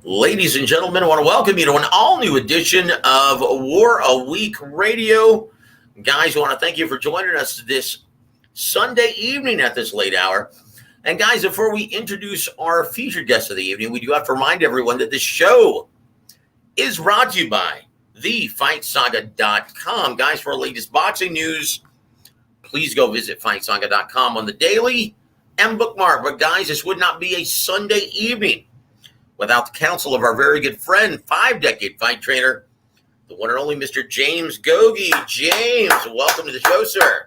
Ladies and gentlemen, I want to welcome you to an all-new edition of War a Week Radio. Guys, I want to thank you for joining us this Sunday evening at this late hour. And guys, before we introduce our featured guest of the evening, we do have to remind everyone that this show is brought to you by TheFightSaga.com. Guys, for our latest boxing news, please go visit FightSaga.com on the daily and bookmark. But guys, this would not be a Sunday evening without the counsel of our very good friend, 5-decade fight trainer, the one and only Mr. James Gogue. James, welcome to the show, sir.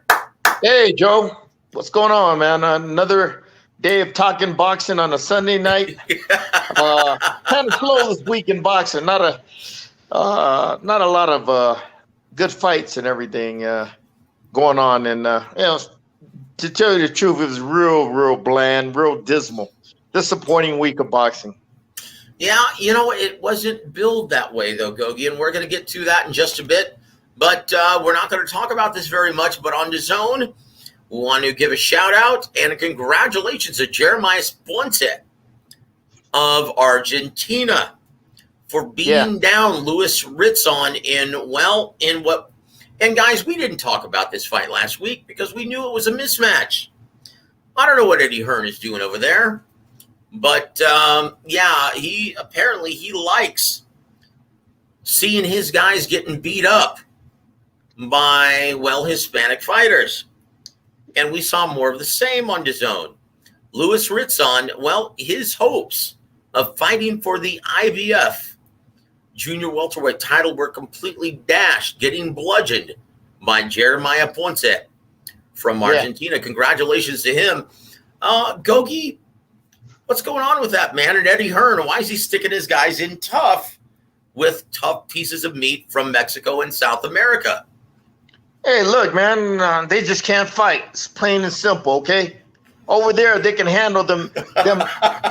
Hey, Joe. What's going on, man? Another day of talking boxing on a Sunday night. Kind of slow this week in boxing. Not a lot of good fights and everything going on. And to tell you the truth, it was real bland, real dismal, disappointing week of boxing. Yeah, it wasn't billed that way, though, Gogue, and we're going to get to that in just a bit. But we're not going to talk about this very much. But on DAZN, we want to give a shout-out and a congratulations to Jermall Charlo of Argentina for beating down Luis Ritzon and guys, we didn't talk about this fight last week because we knew it was a mismatch. I don't know what Eddie Hearn is doing over there. But, he likes seeing his guys getting beat up by, Hispanic fighters. And we saw more of the same on DAZN. Luis Ritzon, his hopes of fighting for the IBF junior welterweight title were completely dashed, getting bludgeoned by Jermall Charlo from Argentina. Congratulations to him. Gogue, what's going on with that, man? And Eddie Hearn, why is he sticking his guys in tough with tough pieces of meat from Mexico and South America? Hey, look, man, they just can't fight. It's plain and simple, okay? Over there, they can handle them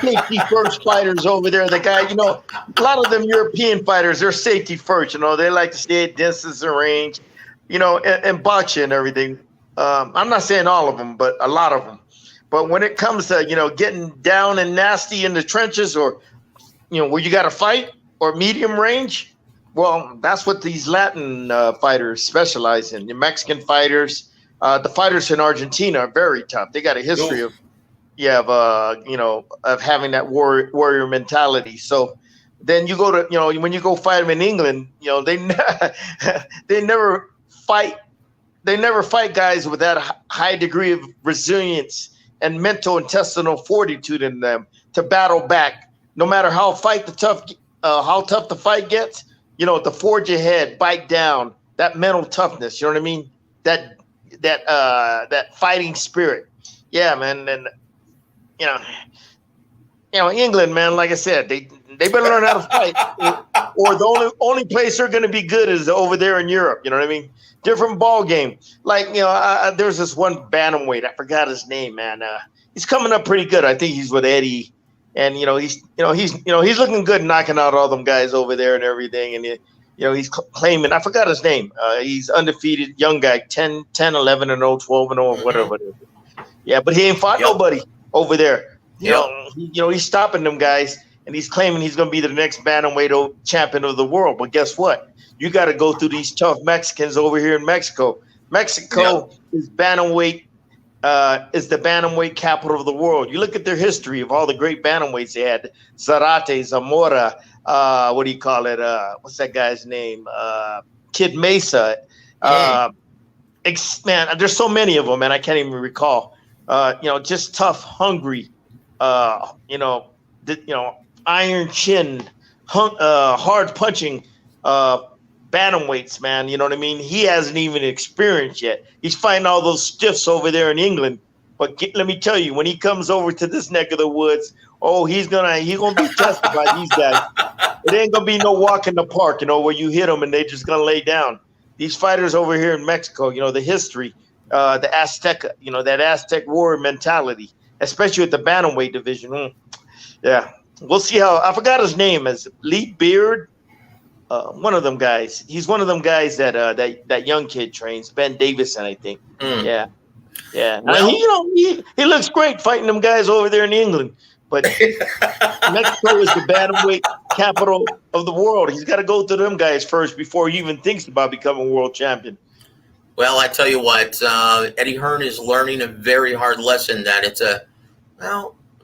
safety first fighters over there. The guy, a lot of them European fighters, they're safety first. They like to stay at distance and range, and boxing and everything. I'm not saying all of them, but a lot of them. But when it comes to, getting down and nasty in the trenches or, where you got to fight or medium range, that's what these Latin fighters specialize in. The Mexican fighters, the fighters in Argentina are very tough. They got a history of having that warrior mentality. So then you go to, when you go fight them in England, they never fight. They never fight guys with that high degree of resilience and mental intestinal fortitude in them to battle back, no matter how tough the fight gets. To forge ahead, bite down, that mental toughness. You know what I mean? That fighting spirit. Yeah, man. And England, man. Like I said, they better learn how to fight, or the only place they're going to be good is over there in Europe. You know what I mean? Different ball game. Like there's this one bantamweight. I forgot his name, man. He's coming up pretty good. I think he's with Eddie, and he's looking good, knocking out all them guys over there and everything. And he's claiming. I forgot his name. He's undefeated, young guy, 10, 11-0, 12-0, whatever it is. Yeah, but he ain't fought nobody over there. He's stopping them guys, and he's claiming he's going to be the next bantamweight champion of the world. But guess what? You got to go through these tough Mexicans over here in Mexico. Mexico is bantamweight, is the bantamweight capital of the world. You look at their history of all the great bantamweights they had: Zarate, Zamora, what's that guy's name? Kid Mesa. Man, there's so many of them, man. I can't even recall. Just tough, hungry. Iron chin, hard punching. Bantamweights, man, you know what I mean? He hasn't even experienced yet. He's fighting all those stiffs over there in England. But let me tell you, when he comes over to this neck of the woods, he's gonna be tested by these guys. It ain't gonna be no walk in the park, where you hit them and they're just gonna lay down. These fighters over here in Mexico, the history, the Aztec, that Aztec warrior mentality, especially with the bantamweight division. Yeah, we'll see how. I forgot his name. As Lee Beard. One of them guys. He's one of them guys that young kid trains, Ben Davison, I think. Yeah. Well, he looks great fighting them guys over there in England. But Mexico is the bantamweight capital of the world. He's got to go through them guys first before he even thinks about becoming world champion. Well, I tell you what, Eddie Hearn is learning a very hard lesson that it's a,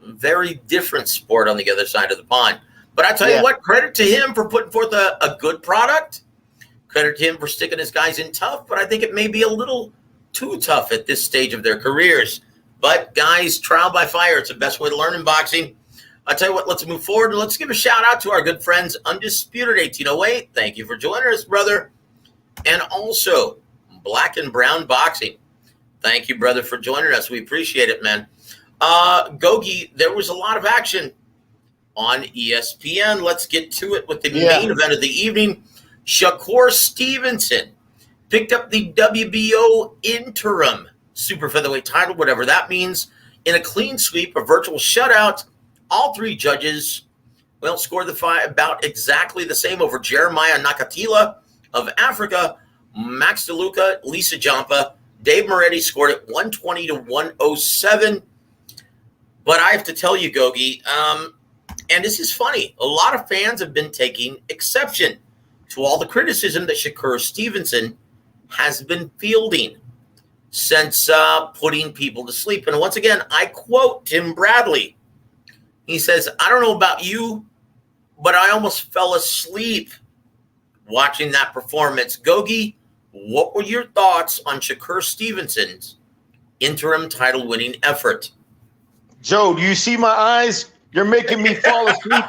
very different sport on the other side of the pond. But I tell you what, credit to him for putting forth a good product. Credit to him for sticking his guys in tough, but I think it may be a little too tough at this stage of their careers. But guys, trial by fire, it's the best way to learn in boxing. I tell you what, let's move forward and let's give a shout out to our good friends, Undisputed 1808. Thank you for joining us, brother. And also, Black and Brown Boxing. Thank you, brother, for joining us. We appreciate it, man. Gogue, there was a lot of action on ESPN. Let's get to it with the main event of the evening. Shakur Stevenson picked up the WBO interim super featherweight title, whatever that means, in a clean sweep, a virtual shutout. All three judges, scored the fight about exactly the same over Jeremiah Nakathila of Africa, Max DeLuca, Lisa Jampa. Dave Moretti scored it 120 to 107. But I have to tell you, Gogue, and this is funny, a lot of fans have been taking exception to all the criticism that Shakur Stevenson has been fielding since putting people to sleep. And once again, I quote Tim Bradley. He says, I don't know about you, but I almost fell asleep watching that performance. Gogue, what were your thoughts on Shakur Stevenson's interim title-winning effort? Joe, do you see my eyes? You're making me fall asleep.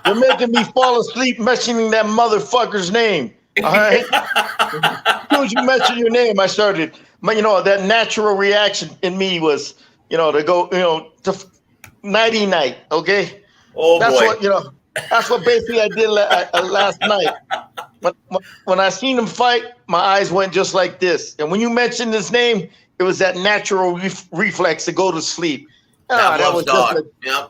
You're making me fall asleep mentioning that motherfucker's name. All right? As soon as you mentioned your name, I started, that natural reaction in me was, to go, to nighty night, okay? Oh, that's boy. That's what basically I did last night. When I seen him fight, my eyes went just like this. And when you mentioned his name, it was that natural reflex to go to sleep. That was just a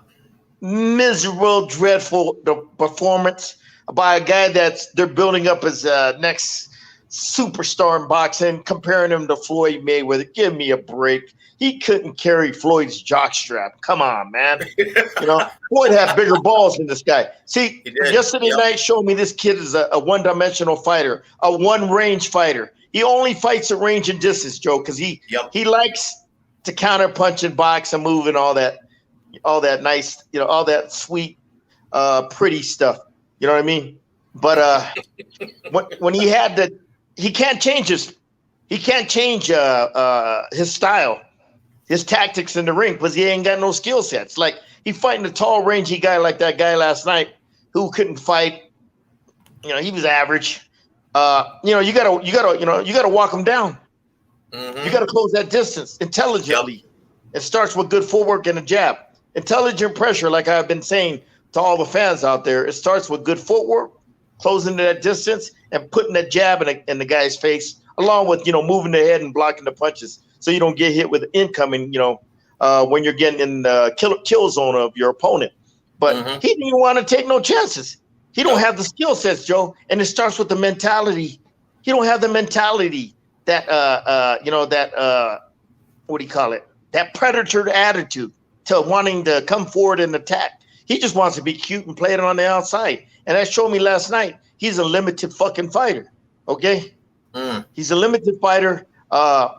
miserable, dreadful performance by a guy they're building up as next superstar in boxing, comparing him to Floyd Mayweather. Give me a break. He couldn't carry Floyd's jockstrap. Come on, man. Floyd had bigger balls than this guy. See, yesterday night showed me this kid is a one-dimensional fighter, a one-range fighter. He only fights at range and distance, Joe, because he likes to counter punch and box and move and all that nice, all that sweet, pretty stuff. You know what I mean? But when he had he can't change his style, his tactics in the ring, because he ain't got no skill sets. Like, he fighting a tall, rangy guy like that guy last night who couldn't fight. He was average. You gotta walk him down. Mm-hmm. You gotta close that distance intelligently. It starts with good footwork and a jab. Intelligent pressure, like I've been saying to all the fans out there, it starts with good footwork, closing that distance, and putting that jab in the guy's face, along with moving the head and blocking the punches, so you don't get hit with incoming. When you're getting in the kill zone of your opponent. But he didn't want to take no chances. He don't have the skill sets, Joe, and it starts with the mentality. He don't have the mentality that what do you call it? That predator attitude to wanting to come forward and attack. He just wants to be cute and play it on the outside. And that showed me last night. He's a limited fucking fighter. Okay? He's a limited fighter.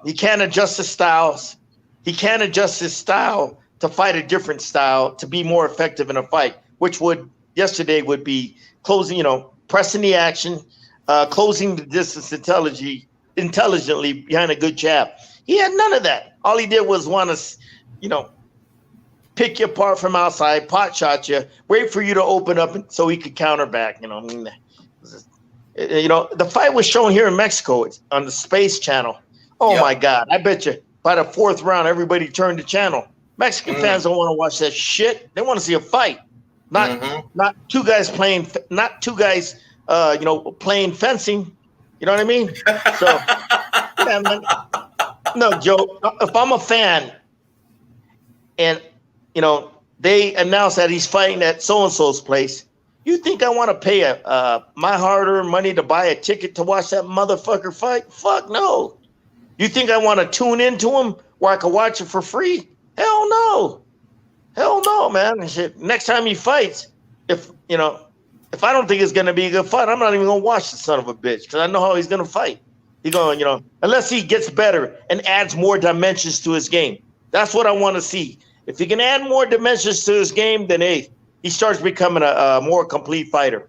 He can't adjust his styles. He can't adjust his style to fight a different style to be more effective in a fight, which yesterday would be closing, pressing the action, closing the distance intelligently behind a good jab. He had none of that. All he did was want to, pick you apart from outside, pot shot you, wait for you to open up so he could counter back. The fight was shown here in Mexico. It's on the Space Channel. Oh my God! I bet you by the fourth round, everybody turned the channel. Mexican fans don't want to watch that shit. They want to see a fight, not two guys playing, playing fencing. You know what I mean? So, man, no, Joe. If I'm a fan, and they announce that he's fighting at so and so's place, you think I want to pay my hard-earned money to buy a ticket to watch that motherfucker fight? Fuck no. You think I want to tune into him where I can watch it for free? Hell no. Hell no, man. Shit. Next time he fights, if I don't think it's gonna be a good fight, I'm not even gonna watch the son of a bitch because I know how he's gonna fight. He's going, unless he gets better and adds more dimensions to his game. That's what I want to see. If he can add more dimensions to his game, then he starts becoming a more complete fighter.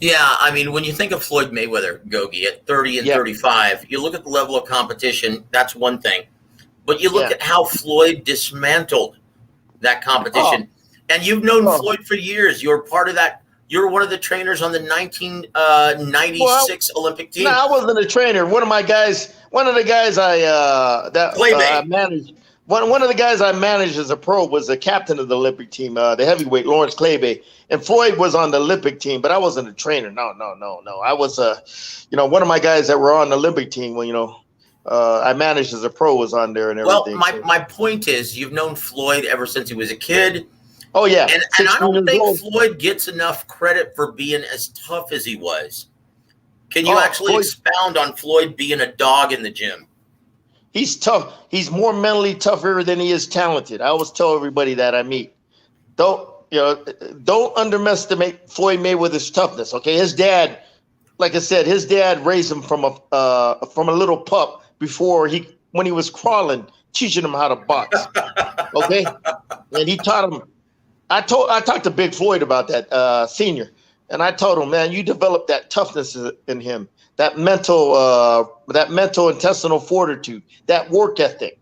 Yeah, I mean, when you think of Floyd Mayweather, Gogue, at 30 and 35, you look at the level of competition, that's one thing. But you look at how Floyd dismantled that competition. And you've known Floyd for years. You were part of that. You were one of the trainers on the 1996 Olympic team. No, I wasn't a trainer. One of the guys I managed. One of the guys I managed as a pro was the captain of the Olympic team, the heavyweight Lawrence Claybay, and Floyd was on the Olympic team, but I wasn't a trainer. No. I was one of my guys that were on the Olympic team when I managed as a pro was on there and everything. Well, my point is, you've known Floyd ever since he was a kid. Oh yeah, and I don't think Floyd gets enough credit for being as tough as he was. Can you actually expound on Floyd being a dog in the gym? He's tough. He's more mentally tougher than he is talented. I always tell everybody that I meet. Don't underestimate Floyd Mayweather's toughness. Okay, his dad, like I said, his dad raised him from a little pup when he was crawling, teaching him how to box. Okay, and he taught him. I talked to Big Floyd about that senior, and I told him, man, you developed that toughness in him. That mental intestinal fortitude, that work ethic.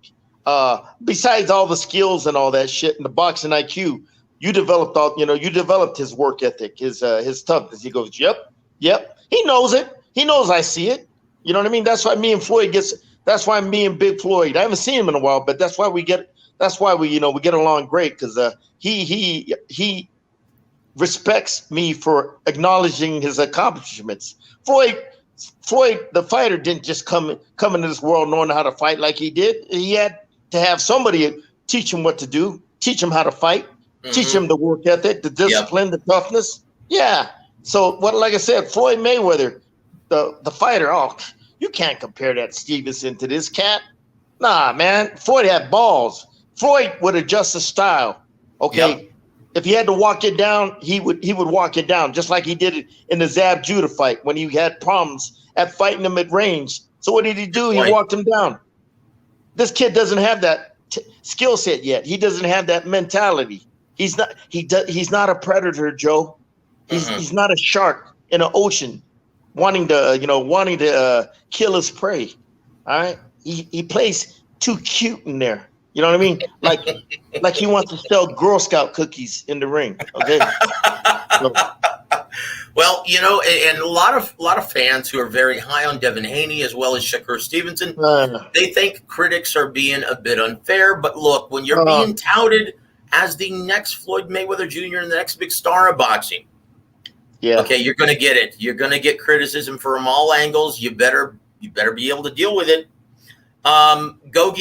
Besides all the skills and all that shit and the boxing IQ, you developed his work ethic, his toughness. He goes, yep. He knows it. He knows I see it. You know what I mean? That's why me and Big Floyd. I haven't seen him in a while, but that's why we get along great because he respects me for acknowledging his accomplishments. Floyd, the fighter, didn't just come into this world knowing how to fight like he did. He had to have somebody teach him what to do, teach him how to fight, teach him the work ethic, the discipline, the toughness. Yeah. So like I said, Floyd Mayweather, the fighter, you can't compare that Stevenson to this cat. Nah, man. Floyd had balls. Floyd would adjust his style. Okay. Yep. If he had to walk it down, he would walk it down, just like he did it in the Zab Judah fight when he had problems at fighting him at range. So what did he do? He walked him down. This kid doesn't have that skill set yet. He doesn't have that mentality. He's not a predator, Joe. He's not a shark in an ocean wanting to kill his prey. All right. He plays too cute in there. You know what I mean? Like he wants to sell Girl Scout cookies in the ring. Okay. Well, and a lot of fans who are very high on Devin Haney as well as Shakur Stevenson, they think critics are being a bit unfair. But look, when you're being touted as the next Floyd Mayweather Jr. and the next big star of boxing, okay, you're going to get it. You're going to get criticism from all angles. You better be able to deal with it. Gogue.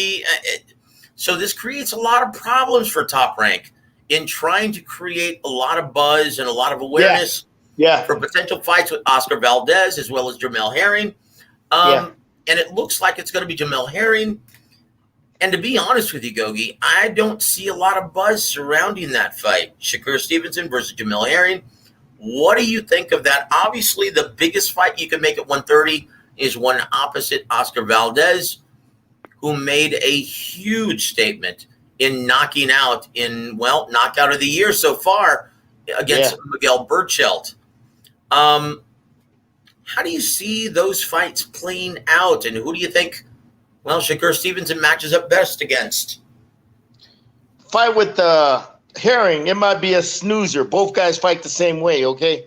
So this creates a lot of problems for Top Rank in trying to create a lot of buzz and a lot of awareness for potential fights with Oscar Valdez as well as Jermall Herring. And it looks like it's going to be Jermall Herring. And to be honest with you, Gogue, I don't see a lot of buzz surrounding that fight. Shakur Stevenson versus Jermall Herring. What do you think of that? Obviously, the biggest fight you can make at 130 is one opposite Oscar Valdez, who made a huge statement in knockout of the year so far against Miguel Berchelt. How do you see those fights playing out, and who do you think, Shakur Stevenson matches up best against? Fight with Herring, it might be a snoozer. Both guys fight the same way, okay?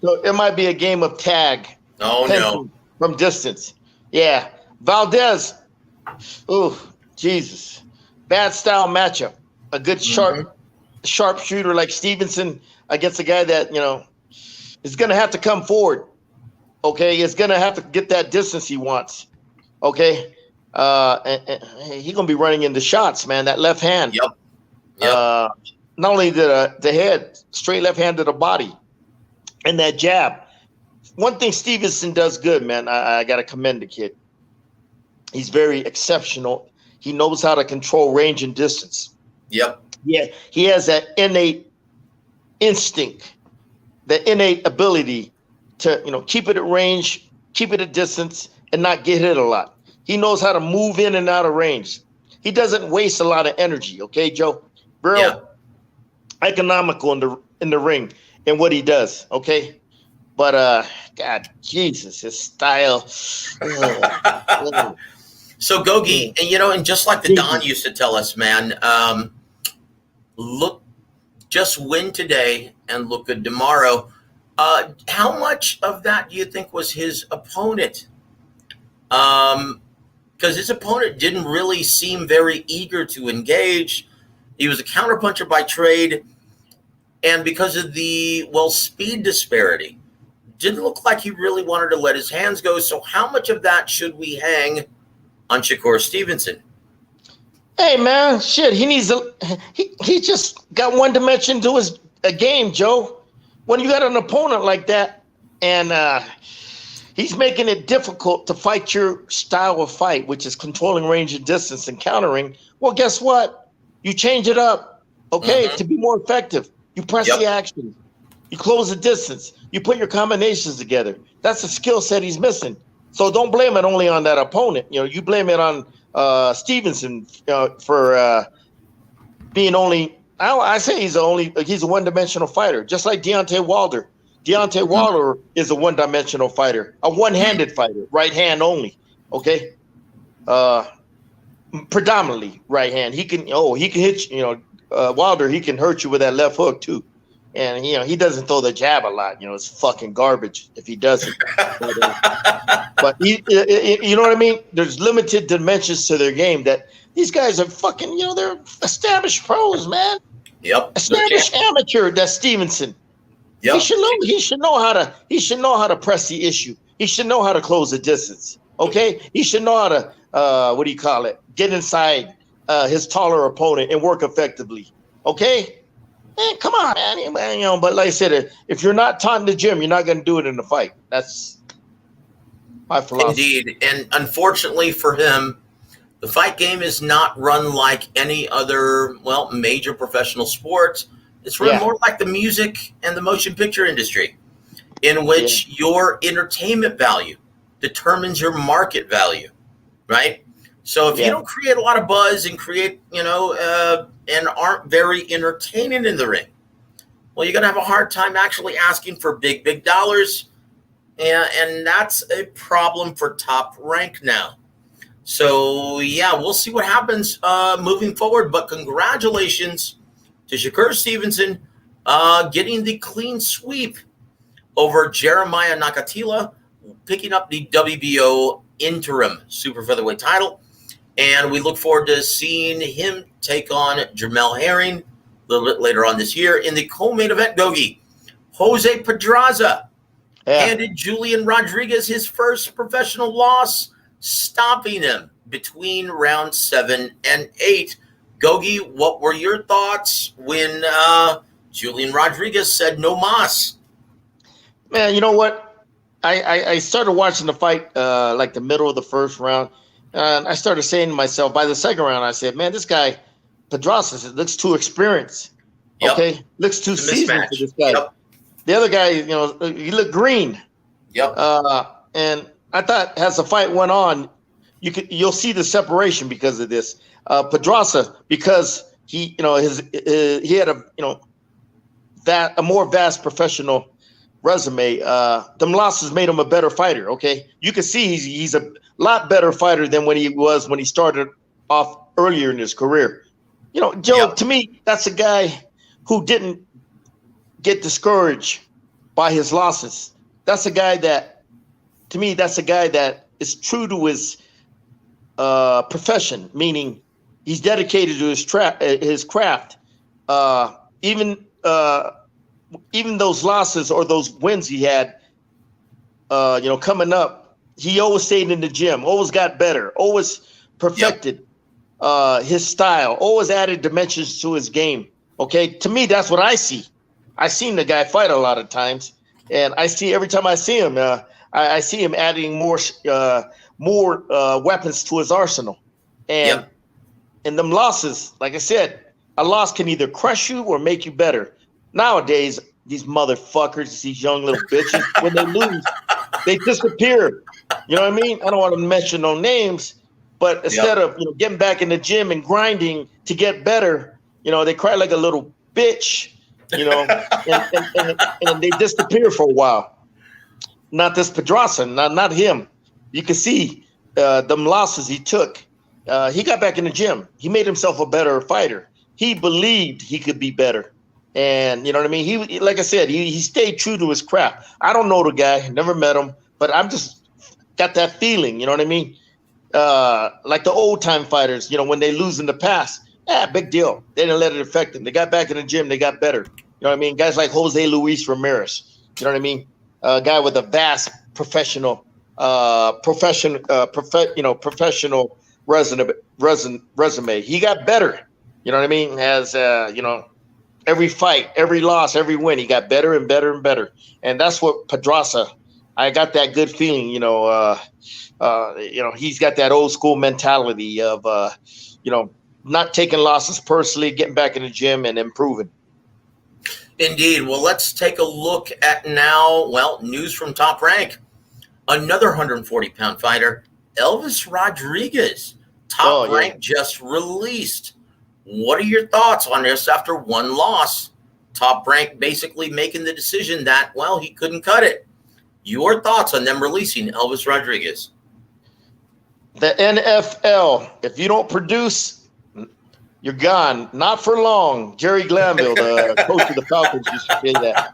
So it might be a game of tag. Oh, no. From distance. Yeah. Valdez, Jesus. Bad style matchup. A good sharp shooter like Stevenson against a guy that, is going to have to come forward. Okay? Is going to have to get that distance he wants. Okay? And he's going to be running into shots, man. That left hand. Yep. Not only the head, straight left hand to the body, and that jab. One thing Stevenson does good, man, I got to commend the kid. He's very exceptional. He knows how to control range and distance. Yep. Yeah, he has that innate instinct, the innate ability to, keep it at range, keep it at distance, and not get hit a lot. He knows how to move in and out of range. He doesn't waste a lot of energy. Okay, Joe, real economical in the ring and what he does. Okay, but God, Jesus, his style. So Gogue, and just like the Don used to tell us, man, just win today and look good tomorrow. How much of that do you think was his opponent? Because his opponent didn't really seem very eager to engage. He was a counterpuncher by trade, and because of the speed disparity, didn't look like he really wanted to let his hands go. So how much of that should we hang on Shakur Stevenson? Hey man, shit, he needs he just got one dimension to his game, Joe. When you got an opponent like that and he's making it difficult to fight your style of fight, which is controlling range and distance and countering, well, guess what? You change it up, okay, to be more effective. You press the action. You close the distance. You put your combinations together. That's a skill set he's missing. So don't blame it only on that opponent. You blame it on Stevenson for being only. I say he's a one-dimensional fighter, just like Deontay Wilder. Deontay Wilder is a one-dimensional fighter, a one-handed fighter, right hand only. Okay, predominantly right hand. He can hit you. Wilder, he can hurt you with that left hook too. And he doesn't throw the jab a lot. It's fucking garbage if he doesn't. But you know what I mean? There's limited dimensions to their game that these guys are fucking. They're established pros, man. Yep. Established amateur. That's Stevenson. Yep. He should know how to press the issue. He should know how to close the distance. Okay. He should know how to get inside his taller opponent and work effectively. Okay. Man, come on, man. But like I said, if you're not taught in the gym, you're not going to do it in the fight. That's my philosophy. Indeed. And unfortunately for him, the fight game is not run like any other, major professional sport. It's run more like the music and the motion picture industry, in which your entertainment value determines your market value, right? So if you don't create a lot of buzz and create, and aren't very entertaining in the ring, well, you're going to have a hard time actually asking for big, big dollars. And that's a problem for Top Rank now. So, we'll see what happens moving forward. But congratulations to Shakur Stevenson getting the clean sweep over Jeremiah Nakathila, picking up the WBO interim super featherweight title. And we look forward to seeing him take on Jermall Herring a little bit later on this year in the co-main event. Gogue, Jose Pedraza handed Julian Rodriguez his first professional loss, stopping him between rounds 7 and 8. Gogue, what were your thoughts when Julian Rodriguez said no mas? Man, you know what? I started watching the fight like the middle of the first round. And I started saying to myself, by the second round, I said, man, this guy, Pedraza, looks too experienced. Okay? Looks too seasoned for this guy. Yep. The other guy, he looked green. Yep. And I thought as the fight went on, you'll see the separation because of this. Pedraza, because he had a more vast professional resume. Them losses made him a better fighter. Okay, you can see he's a lot better fighter than when he started off earlier in his career. Joe, to me, that's a guy who didn't get discouraged by his losses. That's a guy that is true to his profession, meaning he's dedicated to his craft. Even those losses or those wins he had, coming up, he always stayed in the gym, always got better, always perfected his style, always added dimensions to his game. Okay, to me, that's what I see. I seen the guy fight a lot of times, and I see every time I see him, I see him adding more weapons to his arsenal. And in them losses, like I said, A loss can either crush you or make you better. Nowadays, these motherfuckers, these young little bitches, when they lose, they disappear. You know what I mean? I don't want to mention no names, but instead of getting back in the gym and grinding to get better, they cry like a little bitch, and they disappear for a while. Not this Pedraza, not him. You can see them losses he took. He got back in the gym. He made himself a better fighter. He believed he could be better. And you know what I mean? He, like I said, he stayed true to his craft. I don't know the guy, never met him, but I'm just got that feeling, you know what I mean? Like the old time fighters, when they lose in the past, big deal. They didn't let it affect them. They got back in the gym, they got better. You know what I mean? Guys like Jose Luis Ramirez, you know what I mean? A guy with a vast professional resume. He got better. You know what I mean? As every fight, every loss, every win, he got better and better and better. And that's what Pedraza. I got that good feeling. He's got that old school mentality of not taking losses personally, getting back in the gym and improving. Indeed. Well, let's take a look at now. Well, news from Top Rank. Another 140-pound fighter, Elvis Rodriguez. Top Rank just released. What are your thoughts on this after one loss? Top Rank basically making the decision that, he couldn't cut it. Your thoughts on them releasing Elvis Rodriguez? The NFL, if you don't produce, you're gone. Not for long. Jerry Glanville, the coach of the Falcons, used to say that.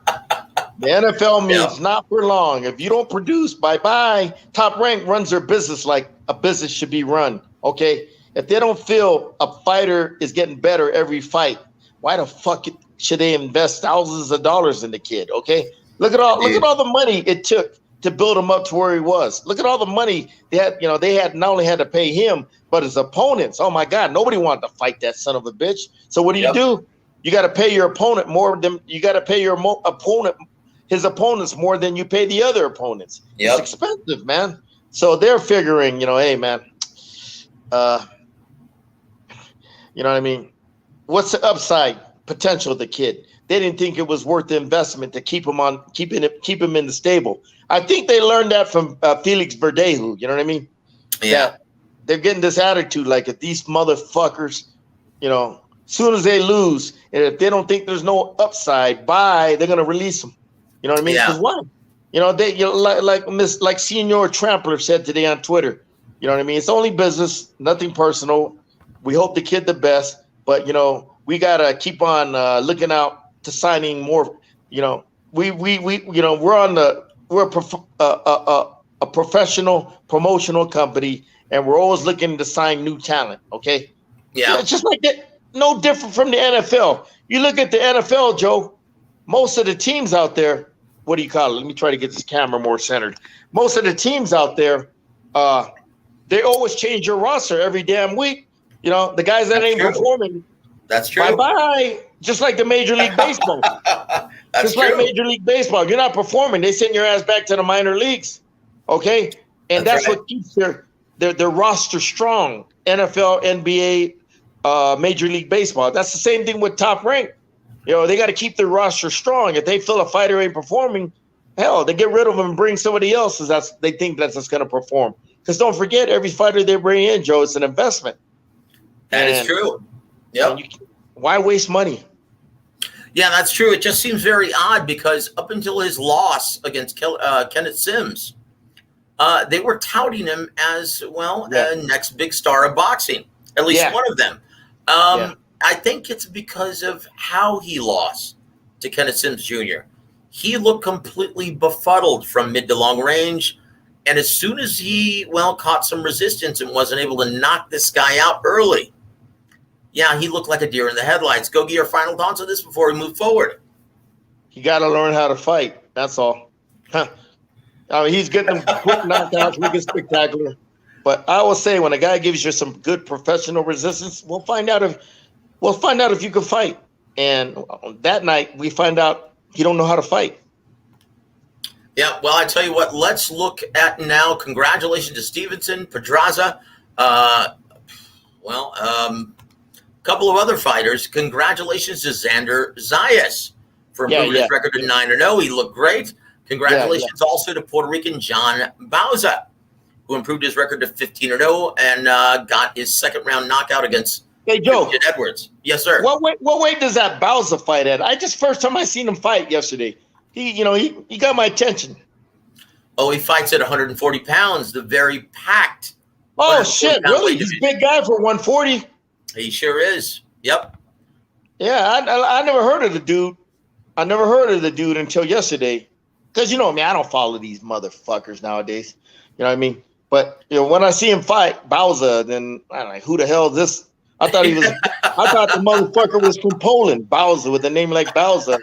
The NFL means not for long. If you don't produce, bye-bye. Top Rank runs their business like a business should be run, okay? If they don't feel a fighter is getting better every fight, why the fuck should they invest thousands of dollars in the kid, okay? Look at all the money it took to build him up to where he was. Look at all the money they had. They had not only had to pay him, but his opponents. Oh my God, nobody wanted to fight that son of a bitch. So what do? You got to pay your opponent more than his opponents more than you pay the other opponents. It's expensive, man. So they're figuring, hey, man, you know what I mean? What's the upside potential of the kid? They didn't think it was worth the investment to keep him in the stable. I think they learned that from Felix Verdejo. You know what I mean? Yeah. That they're getting this attitude like if these motherfuckers, soon as they lose, and if they don't think there's no upside, they're gonna release them. You know what I mean? Because why? Like Senior Trampler said today on Twitter. You know what I mean? It's only business, nothing personal. We hope the kid the best, but we gotta keep on looking out to signing more. We're a professional promotional company, and we're always looking to sign new talent. Okay, it's just like that. No different from the NFL. You look at the NFL, Joe. Most of the teams out there, what do you call it? Let me try to get this camera more centered. Most of the teams out there, they always change your roster every damn week. The guys that ain't performing. That's true. Bye-bye. Just like the Major League Baseball. Like Major League Baseball. You're not performing. They send your ass back to the minor leagues. Okay? And that's what keeps their roster strong. NFL, NBA, Major League Baseball. That's the same thing with Top Rank. They got to keep their roster strong. If they feel a fighter ain't performing, hell, they get rid of them and bring somebody else because they think that's just going to perform. Because don't forget, every fighter they bring in, Joe, it's an investment. That is true. Yep. Why waste money? Yeah, that's true. It just seems very odd because up until his loss against Kenneth Sims, they were touting him as, the next big star of boxing, at least one of them. I think it's because of how he lost to Kenneth Sims Jr. He looked completely befuddled from mid to long range. And as soon as he, caught some resistance and wasn't able to knock this guy out early, he looked like a deer in the headlights. Gogue, your final thoughts on this before we move forward? You got to learn how to fight. That's all. I mean, he's getting them quick knockouts, looking spectacular. But I will say, when a guy gives you some good professional resistance, we'll find out if you can fight. And that night, we find out you don't know how to fight. Yeah, well, I tell you what, let's look at now. Congratulations to Stevenson, Pedraza. couple of other fighters. Congratulations to Xander Zayas for improving his record to 9-0. He looked great. Congratulations also to Puerto Rican John Bauza, who improved his record to 15-0 and got his second round knockout against Christian Edwards. Yes, sir. What weight does that Bauza fight at? First time I seen him fight yesterday. He got my attention. Oh, he fights at 140 pounds, the very packed. Oh, shit. Really? He's a big guy for 140? He sure is. Yep. Yeah, I never heard of the dude. I never heard of the dude until yesterday. Because, I don't follow these motherfuckers nowadays. You know what I mean? But, when I see him fight Bauza, then I'm like, who the hell is this? I thought the motherfucker was from Poland, Bauza, with a name like Bauza.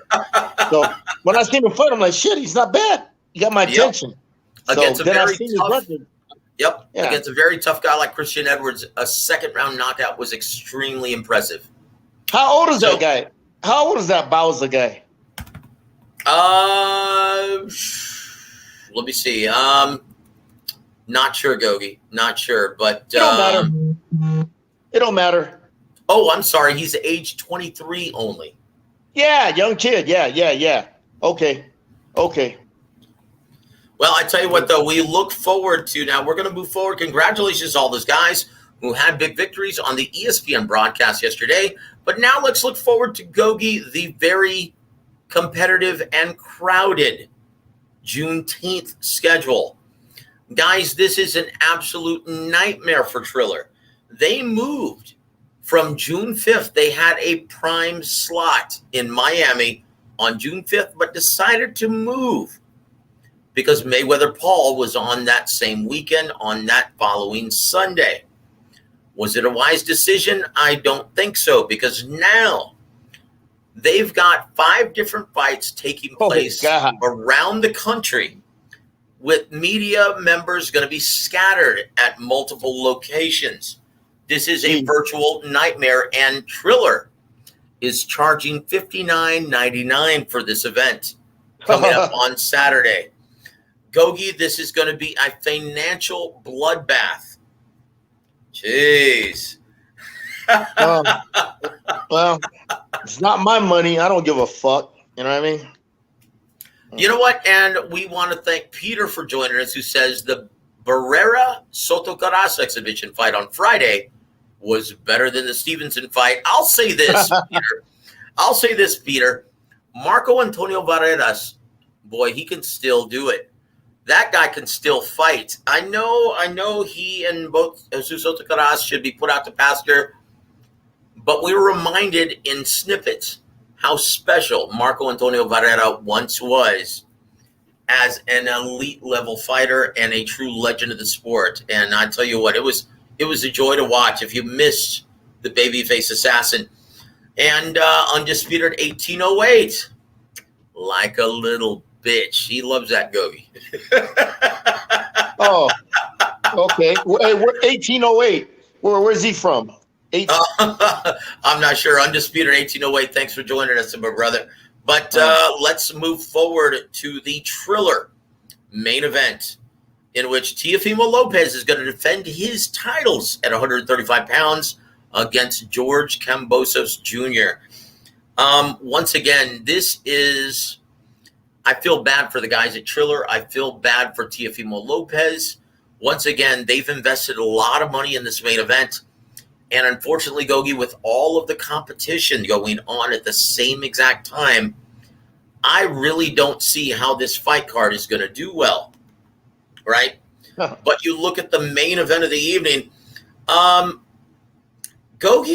So when I seen him fight, I'm like, shit, he's not bad. He got my attention. Against so then I seen his record. Yep. Yeah. Against a very tough guy like Christian Edwards, a second round knockout was extremely impressive. How old is that guy? How old is that Bauza guy? Let me see. Not sure, Gogue. Not sure, but it don't matter. It don't matter. Oh, I'm sorry. He's age 23 only. Yeah, young kid. Yeah. Okay. Well, I tell you what, though, we look forward to now. We're going to move forward. Congratulations to all those guys who had big victories on the ESPN broadcast yesterday. But now let's look forward to Gogue, the very competitive and crowded Juneteenth schedule. Guys, this is an absolute nightmare for Triller. They moved from June 5th. They had a prime slot in Miami on June 5th, but decided to move because Mayweather Paul was on that same weekend on that following Sunday. Was it a wise decision? I don't think so, because now they've got 5 different fights taking place around the country, with media members going to be scattered at multiple locations. This is a virtual nightmare, and Triller is charging $59.99 for this event coming up on Saturday. Gogue, this is going to be a financial bloodbath. Jeez. Well, it's not my money. I don't give a fuck. You know what I mean? You know what? And we want to thank Peter for joining us, who says the Barrera Soto Carazo exhibition fight on Friday was better than the Stevenson fight. I'll say this, Peter. Marco Antonio Barreras, boy, he can still do it. That guy can still fight. I know he and both Jesus Soto Carazo should be put out to pasture, but we were reminded in snippets how special Marco Antonio Barrera once was as an elite level fighter and a true legend of the sport. And I tell you what, it was a joy to watch if you missed the babyface assassin. And undisputed 1808, like a little bitch. He loves that Gogue. Oh, okay. 1808. Where's he from? I'm not sure. Undisputed 1808. Thanks for joining us, my brother. But let's move forward to the Triller main event, in which Teofimo Lopez is going to defend his titles at 135 pounds against George Kambosos Jr. Once again, I feel bad for the guys at Triller. I feel bad for Teofimo Lopez. Once again, they've invested a lot of money in this main event. And unfortunately, Gogue, with all of the competition going on at the same exact time, I really don't see how this fight card is going to do well, right? But you look at the main event of the evening, Gogue,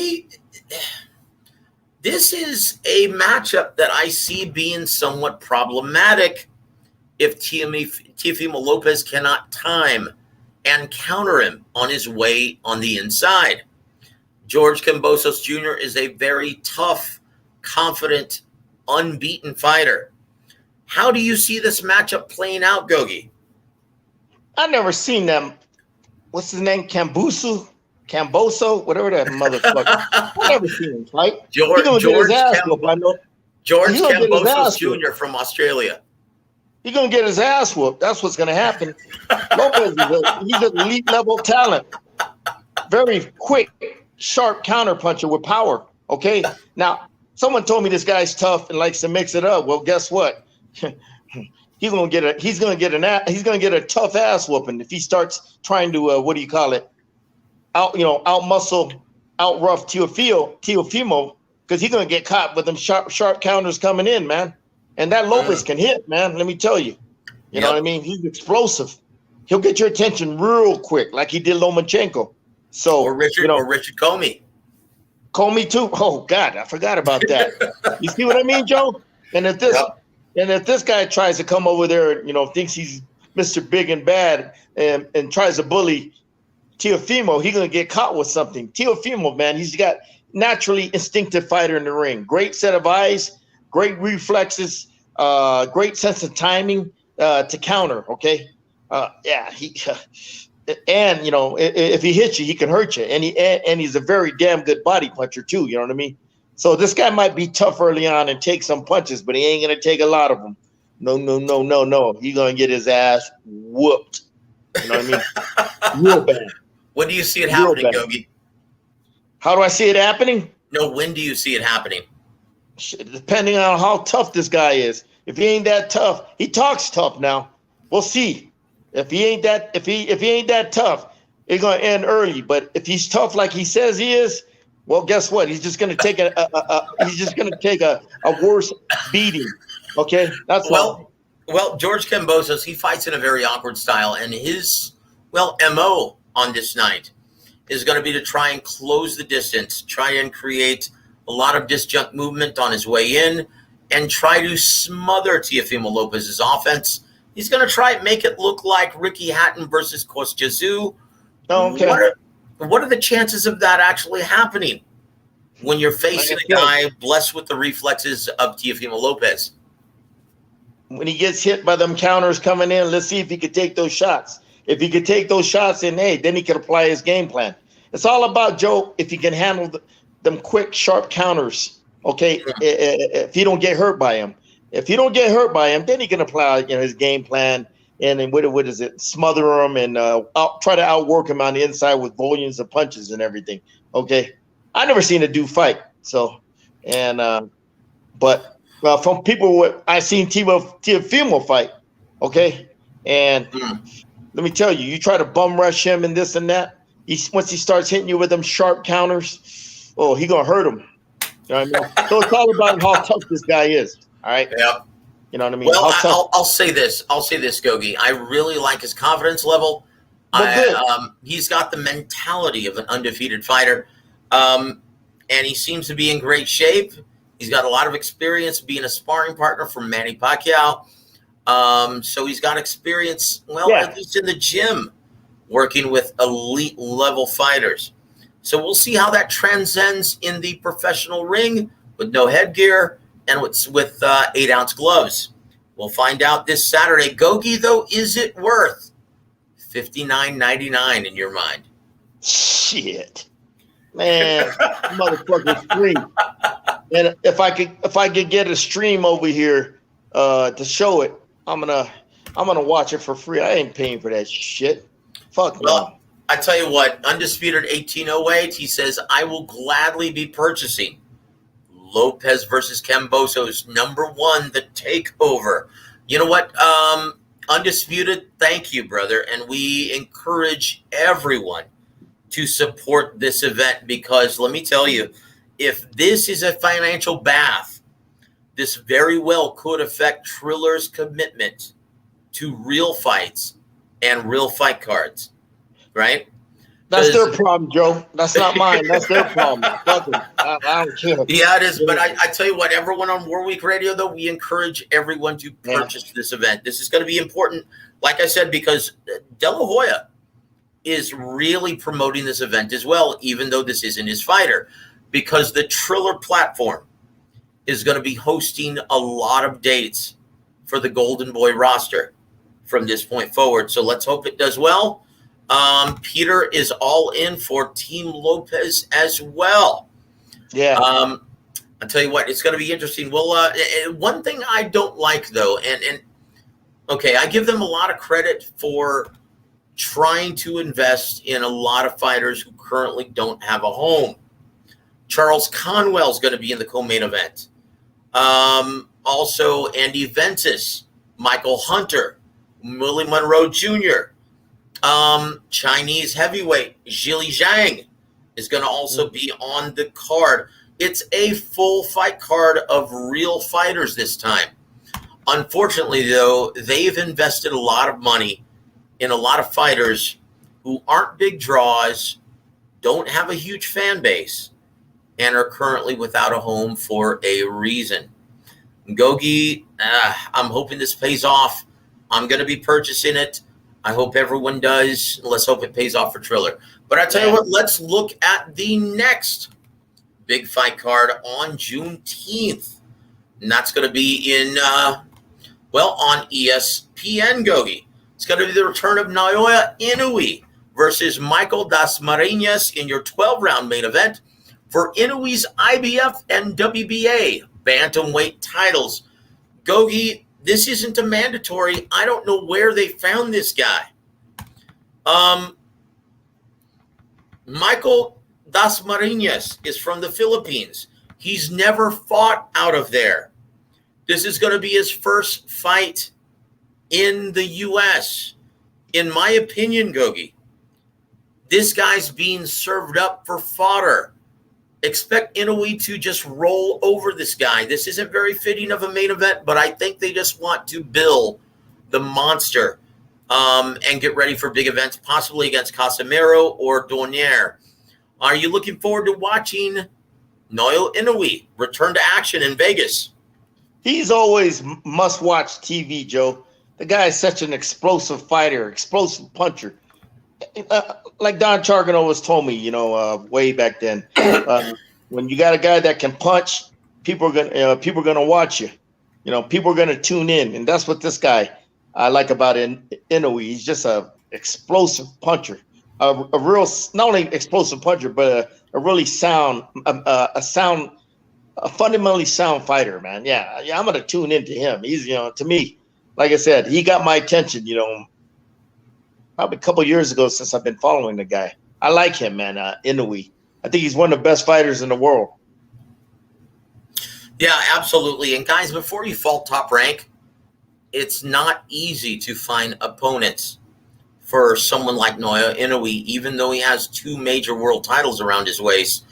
this is a matchup that I see being somewhat problematic if Teofimo Lopez cannot time and counter him on his way on the inside. George Kambosos Jr. is a very tough, confident, unbeaten fighter. How do you see this matchup playing out, Gogue? I've never seen them. What's his name? Kamboso, whatever that motherfucker. I've never seen him fight. George Kambosos Jr. from Australia. He's going to get his ass whooped. That's what's going to happen. Lopez he's an elite level talent. Very quick, sharp counter puncher with power. Okay. Now, someone told me this guy's tough and likes to mix it up. Well, guess what? he's gonna get a tough ass whooping if he starts trying to out muscle, out rough Teofimo, because he's gonna get caught with them sharp counters coming in, man. And that Lopez can hit, man. Let me tell you. You know what I mean? He's explosive. He'll get your attention real quick, like he did Lomachenko. So or Richard Comey. Comey too. Oh God, I forgot about that. You see what I mean, Joe? And if this guy tries to come over there and thinks he's Mr. Big and Bad and tries to bully Teofimo, he's gonna get caught with something. Teofimo, man, he's got naturally instinctive fighter in the ring. Great set of eyes, great reflexes, great sense of timing to counter. Okay, if he hits you, he can hurt you, and he's a very damn good body puncher too. You know what I mean? So this guy might be tough early on and take some punches, but he ain't gonna take a lot of them. No. He's gonna get his ass whooped. You know what I mean? Real bad. When do you see it happening, Gogue? How do I see it happening? No, when do you see it happening? Depending on how tough this guy is. If he ain't that tough, he talks tough now. We'll see. If he ain't that tough, it's gonna end early. But if he's tough like he says he is, well, guess what? He's just gonna take a worse beating. Okay, that's well. George Kambosos, he fights in a very awkward style, and his MO on this night is going to be to try and close the distance, try and create a lot of disjunct movement on his way in, and try to smother Teofimo Lopez's offense. He's going to try and make it look like Ricky Hatton versus Kostya Tszyu. Okay. What are the chances of that actually happening when you're facing a guy blessed with the reflexes of Teofimo Lopez? When he gets hit by them counters coming in, let's see if he could take those shots. If he could take those shots in, then he could apply his game plan. It's all about, Joe, if he can handle them quick, sharp counters, okay, if he don't get hurt by him. If he don't get hurt by him, then he can apply his game plan and then what is it, smother him and try to outwork him on the inside with volumes of punches and everything, okay? I never seen a dude fight, so, and but from people what I seen Teofimo fight, okay, and let me tell you, you try to bum rush him and this and that. Once he starts hitting you with them sharp counters, he gonna hurt him. You know what I mean? So it's all about how tough this guy is. All right. Yeah. You know what I mean? Well, I'll say this, Gogue. I really like his confidence level. He's got the mentality of an undefeated fighter, and he seems to be in great shape. He's got a lot of experience being a sparring partner for Manny Pacquiao. So he's got experience, at least in the gym, working with elite level fighters. So we'll see how that transcends in the professional ring with no headgear and with 8-ounce gloves. We'll find out this Saturday. Gogue, though, is it worth $59.99 in your mind? Shit, man, motherfucker stream. And if I could get a stream over here to show it, I'm gonna watch it for free. I ain't paying for that shit. Fuck no. I tell you what, Undisputed 1808, he says, I will gladly be purchasing Lopez versus Kambosos, #1, the takeover. You know what? Undisputed, thank you, brother. And we encourage everyone to support this event because let me tell you, if this is a financial bath, this very well could affect Triller's commitment to real fights and real fight cards, right? That's their problem, Joe. That's not mine. That's their problem. I don't care. Yeah, it is. But I tell you what, everyone on War Week Radio, though, we encourage everyone to purchase this event. This is going to be important, like I said, because De La Hoya is really promoting this event as well, even though this isn't his fighter, because the Triller platform is going to be hosting a lot of dates for the Golden Boy roster from this point forward. So let's hope it does well. Peter is all in for Team Lopez as well. Yeah. I'll tell you what, it's going to be interesting. Well, one thing I don't like, though, and okay, I give them a lot of credit for trying to invest in a lot of fighters who currently don't have a home. Charles Conwell is going to be in the co-main event. Also, Andy Ventus, Michael Hunter, Willie Monroe Jr., Chinese heavyweight Zhili Zhang is going to also be on the card. It's a full fight card of real fighters this time. Unfortunately, though, they've invested a lot of money in a lot of fighters who aren't big draws, don't have a huge fan base, and are currently without a home for a reason. Gogue, I'm hoping this pays off. I'm going to be purchasing it. I hope everyone does. Let's hope it pays off for Triller. But I tell you what, let's look at the next big fight card on Juneteenth. And that's going to be in, on ESPN, Gogue. It's going to be the return of Naoya Inoue versus Michael Dasmarinas in your 12-round main event for Inoue's IBF and WBA bantamweight titles. Gogue, this isn't a mandatory. I don't know where they found this guy. Michael Dasmarinas is from the Philippines. He's never fought out of there. This is going to be his first fight in the U.S. In my opinion, Gogue, this guy's being served up for fodder. Expect Inoue to just roll over this guy. This isn't very fitting of a main event, but I think they just want to build the monster and get ready for big events, possibly against Casimiro or Donaire. Are you looking forward to watching Naoya Inoue return to action in Vegas? He's always must-watch TV, Joe. The guy is such an explosive fighter, explosive puncher. Like Don Chargano always told me, way back then, when you got a guy that can punch, people are gonna watch you. People are gonna tune in, and that's what this guy I like about Inoue. He's just a explosive puncher, a real not only explosive puncher, but a really sound, a fundamentally sound fighter, man. Yeah, I'm gonna tune into him. He's to me, like I said, he got my attention. Probably a couple of years ago since I've been following the guy. I like him, man, Inoue. I think he's one of the best fighters in the world. Yeah, absolutely. And guys, before you fall top rank, it's not easy to find opponents for someone like Naoya Inoue, even though he has 2 major world titles around his waist.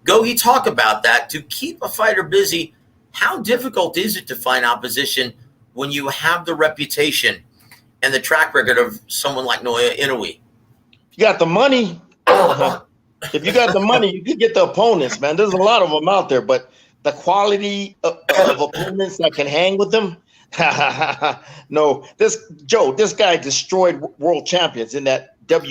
Gogue, talk about that. To keep a fighter busy, how difficult is it to find opposition when you have the reputation and the track record of someone like Naoya Inoue? You got the money. If you got the money, you can get the opponents, man. There's a lot of them out there, but the quality of opponents that can hang with them, no. This guy destroyed world champions in that that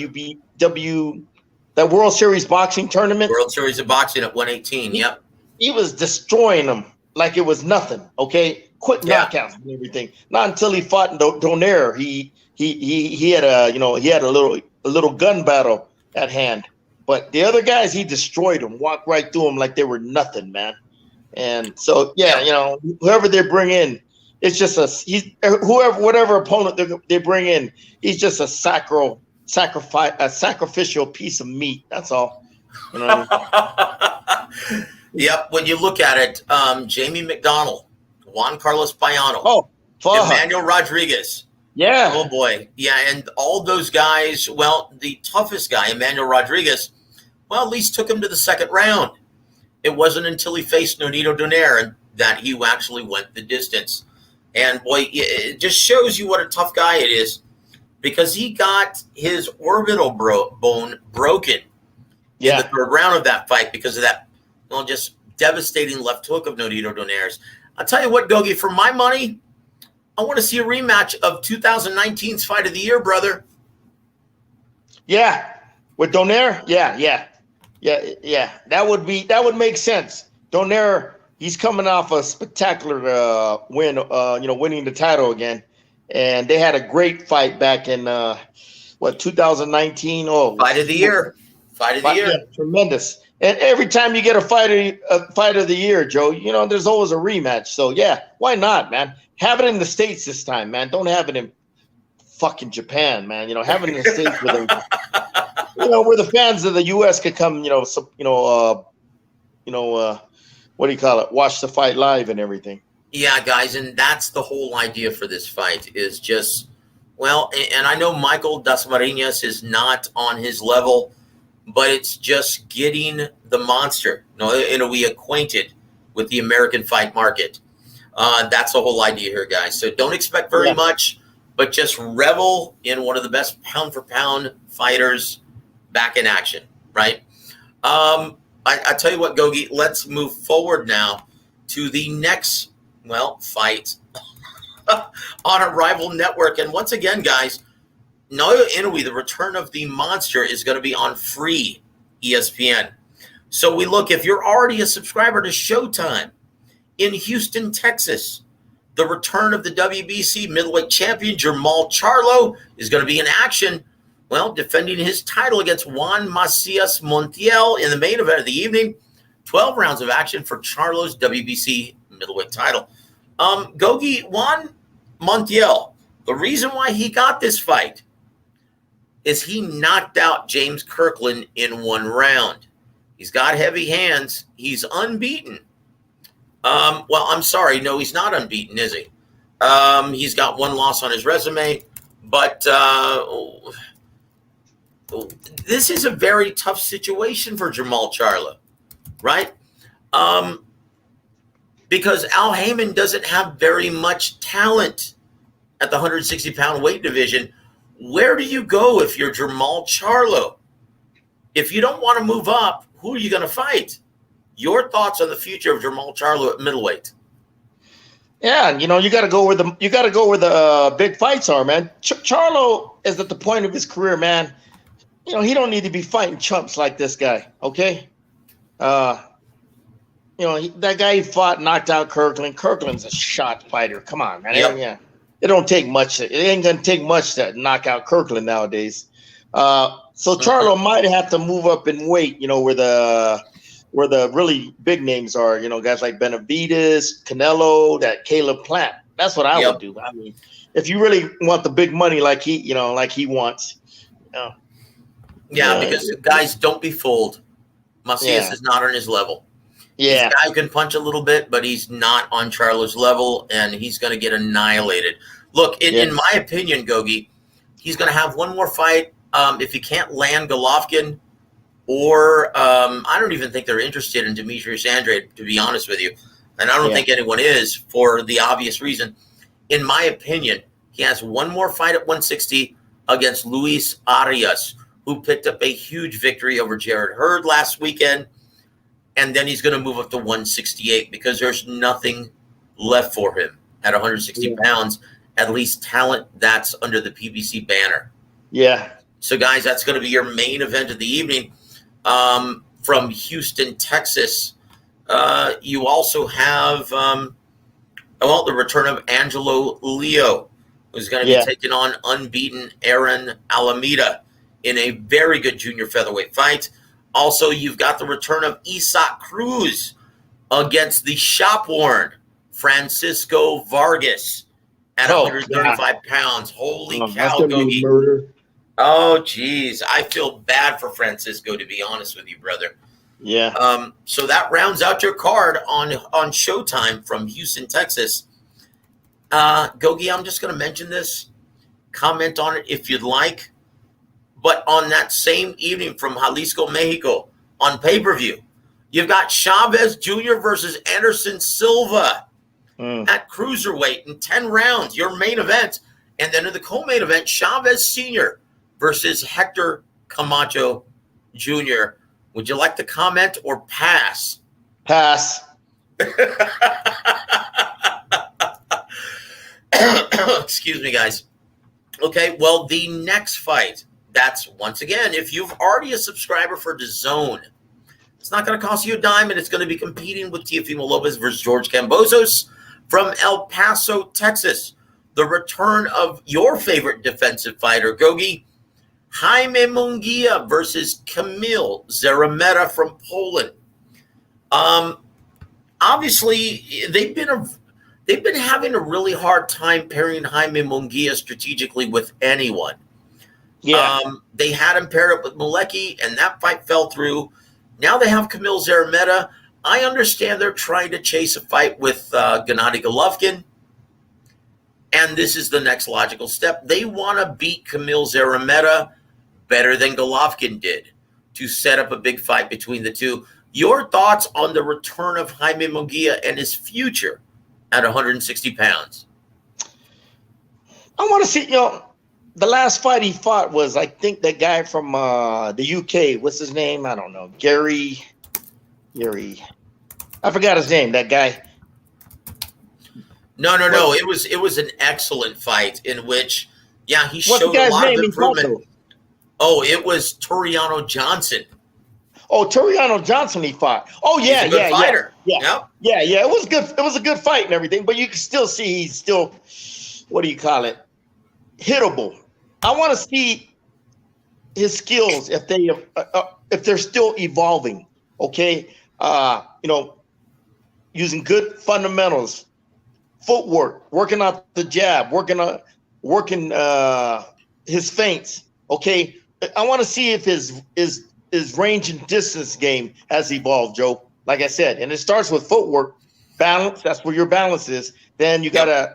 World Series boxing tournament. World Series of Boxing at 118. Yep. He was destroying them like it was nothing. Okay. Quick knockouts and everything. Not until he fought in Donaire, he had a little gun battle at hand. But the other guys, he destroyed them, walked right through them like they were nothing, man. And so whoever they bring in, it's just whatever opponent they bring in, he's just a sacrificial piece of meat. That's all. Yep. When you look at it, Jamie McDonald, Juan Carlos Payano, Emmanuel Rodriguez. Yeah. Oh, boy. Yeah, and all those guys, well, the toughest guy, Emmanuel Rodriguez, well, at least took him to the second round. It wasn't until he faced Nonito Donaire that he actually went the distance. And, boy, it just shows you what a tough guy it is because he got his orbital bone broken in the third round of that fight because of that, just devastating left hook of Nonito Donaire's. I'll tell you what, Gogue, for my money, I want to see a rematch of 2019's Fight of the Year, brother. Yeah, with Donaire, yeah. That would make sense. Donaire, he's coming off a spectacular win, winning the title again, and they had a great fight back in 2019. Oh, Fight of the Year, yeah, tremendous. And every time you get a fight of the year, Joe, there's always a rematch. So yeah, why not, man? Have it in the States this time, man. Don't have it in fucking Japan, man. Having a stage where where the fans of the U.S. could come, what do you call it? Watch the fight live and everything. Yeah, guys, and that's the whole idea for this fight is just, well, and I know Michael Dasmarinas is not on his level, but it's just getting the monster, Inoue acquainted with the American fight market. That's the whole idea here, guys. So don't expect very much, but just revel in one of the best pound-for-pound fighters back in action, right? I tell you what, Gogue, let's move forward now to the next, fight on a rival network. And once again, guys, Naoya Inoue, the return of the monster, is going to be on free ESPN. So we look, if you're already a subscriber to Showtime in Houston, Texas, the return of the WBC middleweight champion, Jermall Charlo, is going to be in action, defending his title against Juan Macias Montiel in the main event of the evening. 12 rounds of action for Charlo's WBC middleweight title. Gogue, Juan Montiel, the reason why he got this fight is he knocked out James Kirkland in one round. He's got heavy hands. He's unbeaten. I'm sorry. No, he's not unbeaten, is he? He's got one loss on his resume, but this is a very tough situation for Jermall Charlo, right? Because Al Haymon doesn't have very much talent at the 160-pound weight division. Where do you go if you're Jermall Charlo? If you don't want to move up, who are you going to fight? Your thoughts on the future of Jermall Charlo at middleweight? Yeah, you got to go where the big fights are, man. Charlo is at the point of his career, man. He don't need to be fighting chumps like this guy. Okay, that guy he fought, knocked out Kirkland. Kirkland's a shot fighter. Come on, man. Yep. It don't take much. It ain't gonna take much to knock out Kirkland nowadays. So Charlo might have to move up in weight. Where the really big names are. Guys like Benavidez, Canelo, that Caleb Plant. That's what I would do. I mean, if you really want the big money like he wants. Yeah, because guys, don't be fooled. Macias is not on his level. Yeah. He's a guy who can punch a little bit, but he's not on Charlo's level, and he's going to get annihilated. Look, in my opinion, Gogue, he's going to have one more fight. If he can't land Golovkin, or I don't even think they're interested in Demetrius Andrade, to be honest with you. And I don't think anyone is, for the obvious reason. In my opinion, he has one more fight at 160 against Luis Arias, who picked up a huge victory over Jared Hurd last weekend. And then he's going to move up to 168 because there's nothing left for him at 160 pounds, at least talent that's under the PBC banner. Yeah. So, guys, that's going to be your main event of the evening. From Houston, Texas, you also have, the return of Angelo Leo, who's going to be taking on unbeaten Aaron Alameda in a very good junior featherweight fight. Also, you've got the return of Isaac Cruz against the shop-worn Francisco Vargas at 135 pounds. Holy cow, Gogue. Oh, geez. I feel bad for Francisco, to be honest with you, brother. Yeah. So that rounds out your card on Showtime from Houston, Texas. Gogue, I'm just going to mention this. Comment on it if you'd like. But on that same evening from Jalisco, Mexico, on pay-per-view, you've got Chavez Jr. versus Anderson Silva at cruiserweight in 10 rounds, your main event. And then in the co-main event, Chavez Sr. versus Hector Camacho Jr. Would you like to comment or pass? Pass. Excuse me, guys. Okay, well, the next fight, that's, once again, if you've already a subscriber for DAZN, it's not going to cost you a dime, and it's going to be competing with Teofimo Lopez versus George Kambosos from El Paso, Texas. The return of your favorite defensive fighter, Gogue, Jaime Munguia versus Kamil Szeremeta from Poland. Obviously, they've they've been having a really hard time pairing Jaime Munguia strategically with anyone. Yeah. They had him paired up with Malecki, and that fight fell through. Now they have Kamil Szeremeta. I understand they're trying to chase a fight with Gennady Golovkin, and this is the next logical step. They want to beat Kamil Szeremeta better than Golovkin did to set up a big fight between the two. Your thoughts on the return of Jaime Munguia and his future at 160 pounds? I want to see, the last fight he fought was, I think, that guy from the UK. What's his name? I don't know. Gary. I forgot his name, that guy. No. It was an excellent fight in which, he showed a lot of improvement. Oh, it was Toriano Johnson. Oh, Toriano Johnson he fought. Oh, yeah, He's a good fighter. Yeah. It was good. It was a good fight and everything, but you can still see he's still, what do you call it? Hittable. I want to see his skills if they're still evolving. Okay, using good fundamentals, footwork, working out the jab, working his feints. Okay, I want to see if his range and distance game has evolved, Joe. Like I said, and it starts with footwork, balance. That's where your balance is. Then you gotta,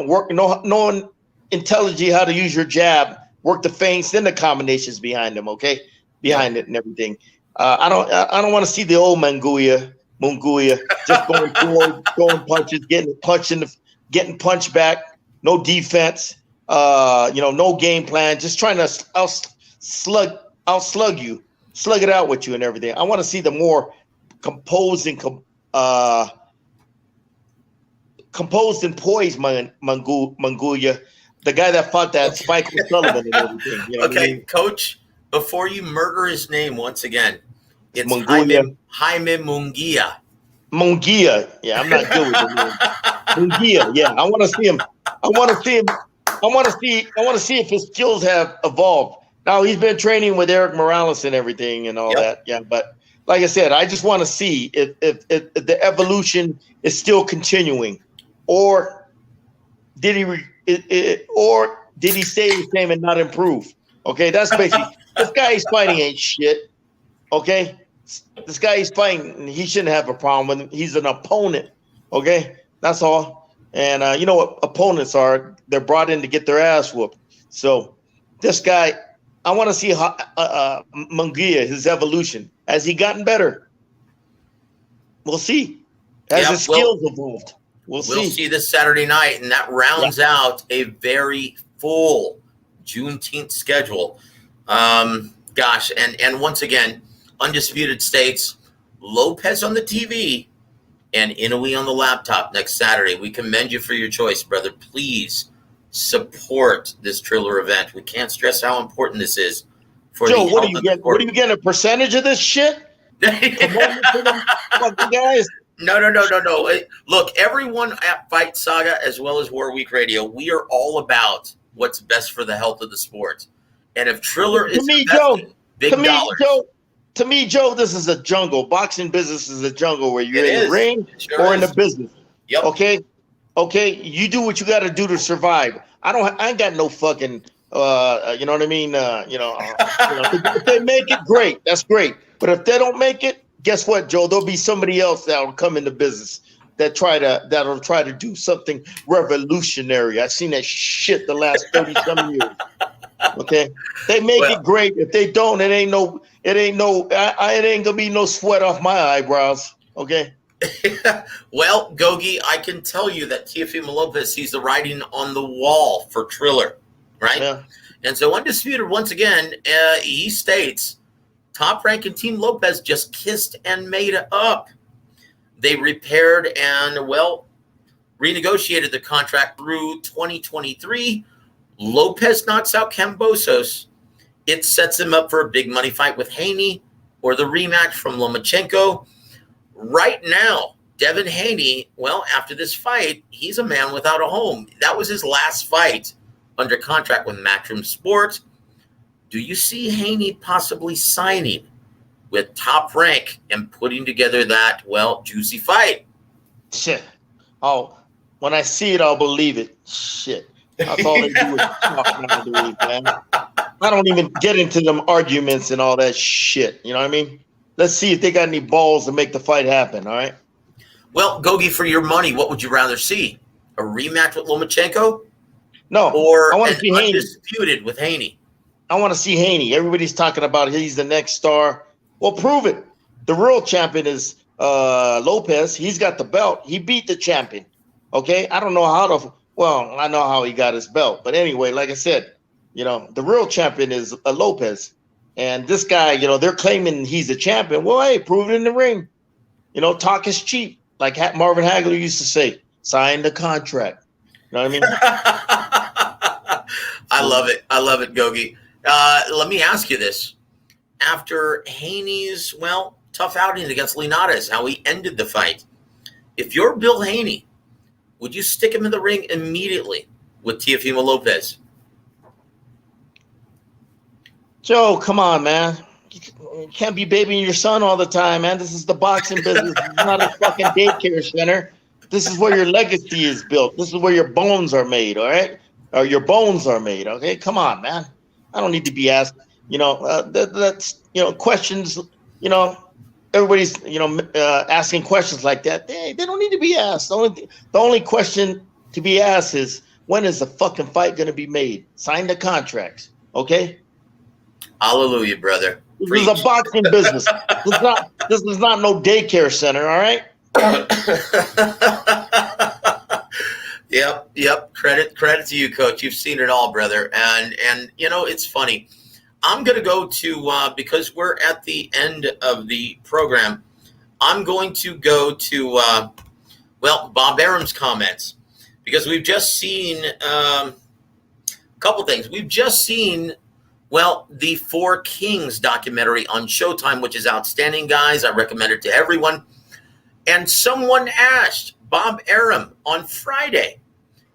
work, knowing intelligently how to use your jab, work the feints, then the combinations behind them. Okay, behind it and everything. I don't want to see the old Munguia just going forward, throwing punches, getting punched back, no defense, no game plan, just trying to slug it out with you and everything. I want to see the more composed and poised Munguia, the guy that fought that Spike O'Sullivan and everything. Okay, Coach, before you murder his name once again, it's Jaime Munguia. Munguia. Yeah, I'm not good with the name. Munguia. Yeah, I want to see him. I want to see if his skills have evolved. Now he's been training with Eric Morales and everything and all that. Yeah, but like I said, I just want to see if the evolution is still continuing, or did he stay the same and not improve? Okay, that's basically this guy he's fighting ain't shit. Okay, this guy he's fighting, he shouldn't have a problem with him. He's an opponent. Okay, that's all. And you know what opponents are? They're brought in to get their ass whooped. So this guy, I want to see Munguia, his evolution. Has he gotten better? We'll see. Has his skills evolved? We'll see this Saturday night, and that rounds out a very full Juneteenth schedule. Gosh, and once again, undisputed states, Lopez on the TV and Inoue on the laptop next Saturday. We commend you for your choice, brother. Please support this Triller event. We can't stress how important this is for Joe, the what do you get? What are you getting? A percentage of this shit? Guys. No. Look, everyone at Fight Saga as well as War Week Radio, we are all about what's best for the health of the sport. And if Triller is big dollars. To me, Joe, this is a jungle. Boxing business is a jungle where you're in the ring or in the business. Yep. Okay. You do what you got to do to survive. I ain't got no fucking. You know what I mean? If they make it, great. That's great. But if they don't make it, guess what, Joe? There'll be somebody else that will come into business that'll try to do something revolutionary. I've seen that shit the last 30-some years. Okay, they make it great. If they don't, it ain't gonna be no sweat off my eyebrows. Okay. Well, Gogue, I can tell you that Teofimo Lopez sees the writing on the wall for Triller, right? Yeah. And so Undisputed, once again, he states, Top Rank and Team Lopez just kissed and made up. They repaired and, renegotiated the contract through 2023. Lopez knocks out Kambosos. It sets him up for a big money fight with Haney or the rematch from Lomachenko. Right now, Devin Haney, after this fight, he's a man without a home. That was his last fight under contract with Matchroom Sports. Do you see Haney possibly signing with Top Rank and putting together that, juicy fight? Shit. When I see it, I'll believe it. Shit. That's all they do is talk nowadays, man. I don't even get into them arguments and all that shit. You know what I mean? Let's see if they got any balls to make the fight happen, all right? Well, Gogue, for your money, what would you rather see? A rematch with Lomachenko? No, Or I want an to see Haney. undisputed with Haney? I want to see Haney. Everybody's talking about he's the next star. Well, prove it. The real champion is Lopez. He's got the belt. He beat the champion. Okay? I don't know how to – well, I know how he got his belt. But anyway, like I said, the real champion is Lopez. And this guy, they're claiming he's a champion. Well, hey, prove it in the ring. Talk is cheap. Like Marvin Hagler used to say, sign the contract. You know what I mean? I love it. I love it, Gogue. Let me ask you this. After Haney's, tough outing against Linares, how he ended the fight, if you're Bill Haney, would you stick him in the ring immediately with Teofimo Lopez? Joe, come on, man. You can't be babying your son all the time, man. This is the boxing business. It's not a fucking daycare center. This is where your legacy is built. This is where your bones are made, all right? Or your bones are made, okay? Come on, man. I don't need to be asked, that's, questions, everybody's, asking questions like that. They don't need to be asked. The only question to be asked is, when is the fucking fight going to be made? Sign the contracts, okay? Hallelujah, brother. This is a boxing business. This is not no daycare center, all right? Yep. Credit to you, Coach. You've seen it all, brother. And it's funny. I'm going to go to, because we're at the end of the program, I'm going to go to, Bob Arum's comments, because we've just seen a couple things. We've just seen, the Four Kings documentary on Showtime, which is outstanding, guys. I recommend it to everyone. And someone asked Bob Arum on Friday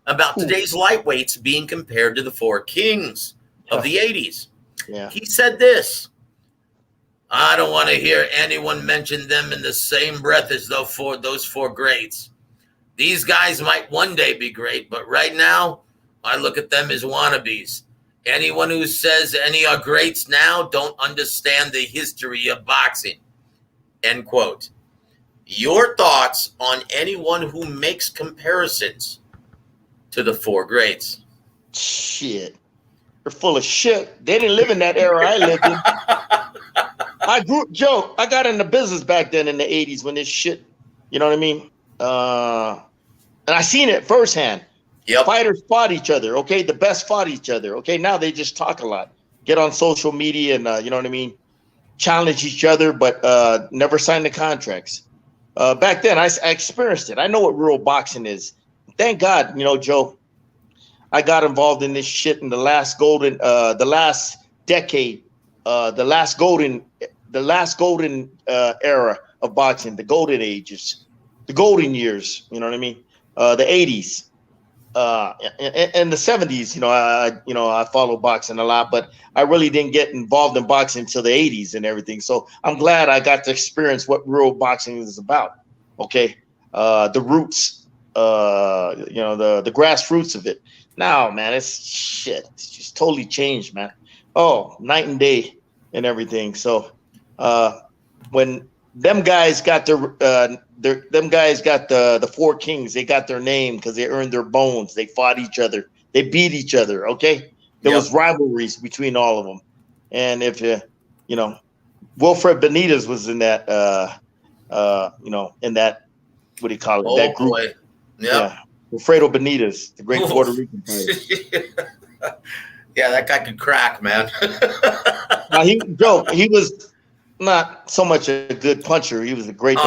about today's lightweights being compared to the Four Kings of the 80s. Yeah. He said this: I don't want to hear anyone mention them in the same breath as those four greats. These guys might one day be great, but right now, I look at them as wannabes. Anyone who says any are greats now don't understand the history of boxing. End quote. Your thoughts on anyone who makes comparisons to the four greats? Shit. They're full of shit. They didn't live in that era I lived in. Joe, I got into business back then in the 80s when this shit, you know what I mean? And I seen it firsthand. Yep. Fighters fought each other, okay? The best fought each other, okay? Now they just talk a lot. Get on social media and, you know what I mean? Challenge each other, but never sign the contracts. Back then, I experienced it. I know what real boxing is. Thank God, Joe, I got involved in this shit in the last decade, the last golden era of boxing, the golden ages, the golden years. You know what I mean? The 80s, and the 70s. I followed boxing a lot, but I really didn't get involved in boxing until the 80s and everything. So I'm glad I got to experience what real boxing is about. Okay, the roots, the grassroots of it. Now, man, it's shit. It's just totally changed, man. Oh, night and day and everything. So, when them guys got the Four Kings, they got their name because they earned their bones. They fought each other. They beat each other. Okay, there was rivalries between all of them. And if Wilfred Benitez was in that, in that, what do you call it? Oh, that group. Boy. Yeah. Alfredo Benitez, the great Puerto Rican fighter. Yeah, that guy could crack, man. He was not so much a good puncher. He was a great